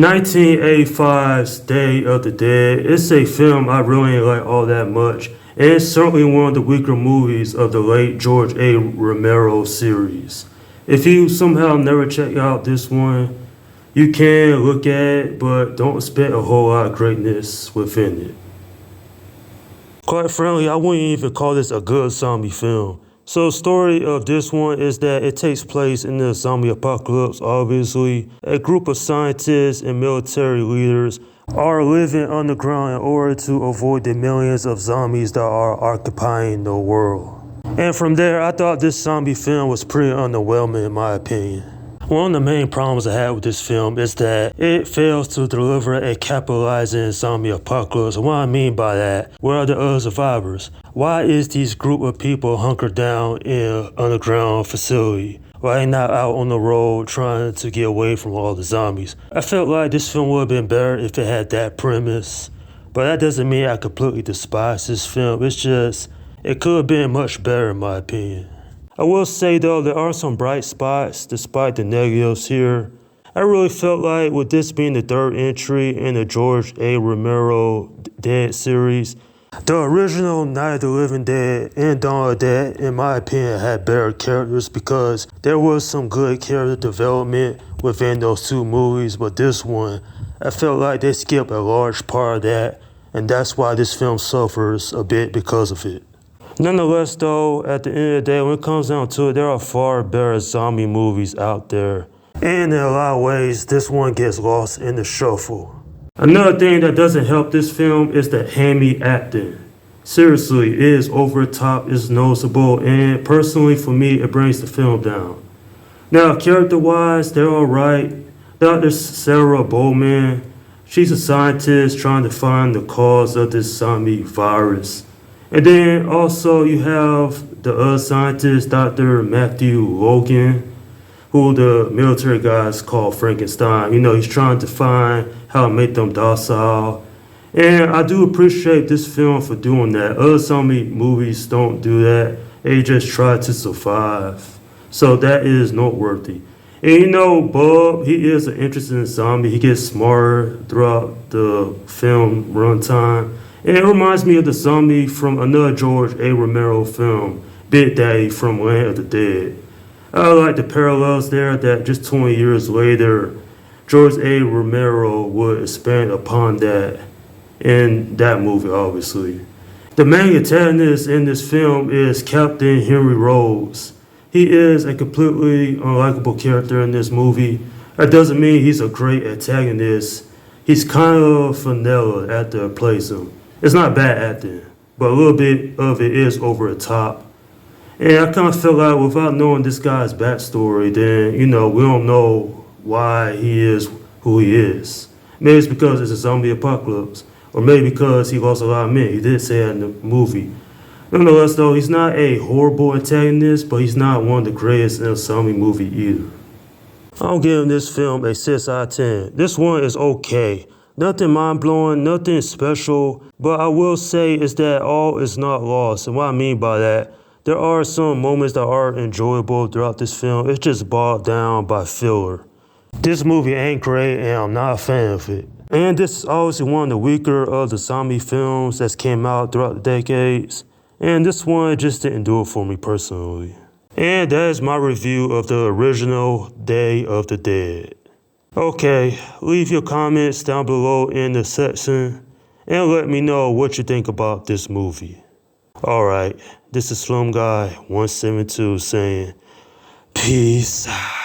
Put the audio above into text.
1985's Day of the Dead. It's a film I really ain't like all that much, and it's certainly one of the weaker movies of the late George A. Romero series. If you somehow never check out this one, you can look at it, but don't expect a whole lot of greatness within it. Quite frankly, I wouldn't even call this a good zombie film. So the story of this one is that it takes place in the zombie apocalypse, obviously. A group of scientists and military leaders are living underground in order to avoid the millions of zombies that are occupying the world. And from there, I thought this zombie film was pretty underwhelming in my opinion. One of the main problems I had with this film is that it fails to deliver a capitalizing zombie apocalypse. And what I mean by that, where are the other survivors? Why is these group of people hunkered down in an underground facility? Why they not out on the road trying to get away from all the zombies? I felt like this film would have been better if it had that premise. But that doesn't mean I completely despise this film. It's just, it could have been much better in my opinion. I will say though, there are some bright spots despite the negatives here. I really felt like with this being the third entry in the George A. Romero Dead series, the original Night of the Living Dead and Dawn of the Dead, in my opinion, had better characters because there was some good character development within those two movies, but this one, I felt like they skipped a large part of that, and that's why this film suffers a bit because of it. Nonetheless though, at the end of the day, when it comes down to it, there are far better zombie movies out there. And in a lot of ways, this one gets lost in the shuffle. Another thing that doesn't help this film is the hammy acting. Seriously, it is over the top, it's noticeable, and personally for me, it brings the film down. Now, character-wise, they're alright. Dr. Sarah Bowman, she's a scientist trying to find the cause of this zombie virus. And then also you have the other scientist, Dr. Matthew Logan, who the military guys call Frankenstein. You know, he's trying to find how to make them docile. And I do appreciate this film for doing that. Other zombie movies don't do that. They just try to survive. So that is noteworthy. And you know, Bub, he is an interesting zombie. He gets smarter throughout the film runtime. And it reminds me of the zombie from another George A. Romero film, Big Daddy from Land of the Dead. I like the parallels there that just 20 years later, George A. Romero would expand upon that in that movie, obviously. The main antagonist in this film is Captain Henry Rhodes. He is a completely unlikable character in this movie. That doesn't mean he's a great antagonist. He's kind of vanilla after it plays him. It's not bad acting, but a little bit of it is over the top. And I kind of feel like without knowing this guy's backstory, then, you know, we don't know why he is who he is. Maybe it's because it's a zombie apocalypse, or maybe because he lost a lot of men. He did say that in the movie. Nonetheless, though, he's not a horrible antagonist, but he's not one of the greatest in a zombie movie either. I'm giving this film a 6 out of 10. This one is okay. Nothing mind-blowing, nothing special, but I will say is that all is not lost. And what I mean by that, there are some moments that are enjoyable throughout this film. It's just bogged down by filler. This movie ain't great and I'm not a fan of it. And this is obviously one of the weaker of the zombie films that came out throughout the decades. And this one just didn't do it for me personally. And that is my review of the original Day of the Dead. Okay, leave your comments down below in the section and let me know what you think about this movie. Alright, this is Slum Guy 172 saying peace out.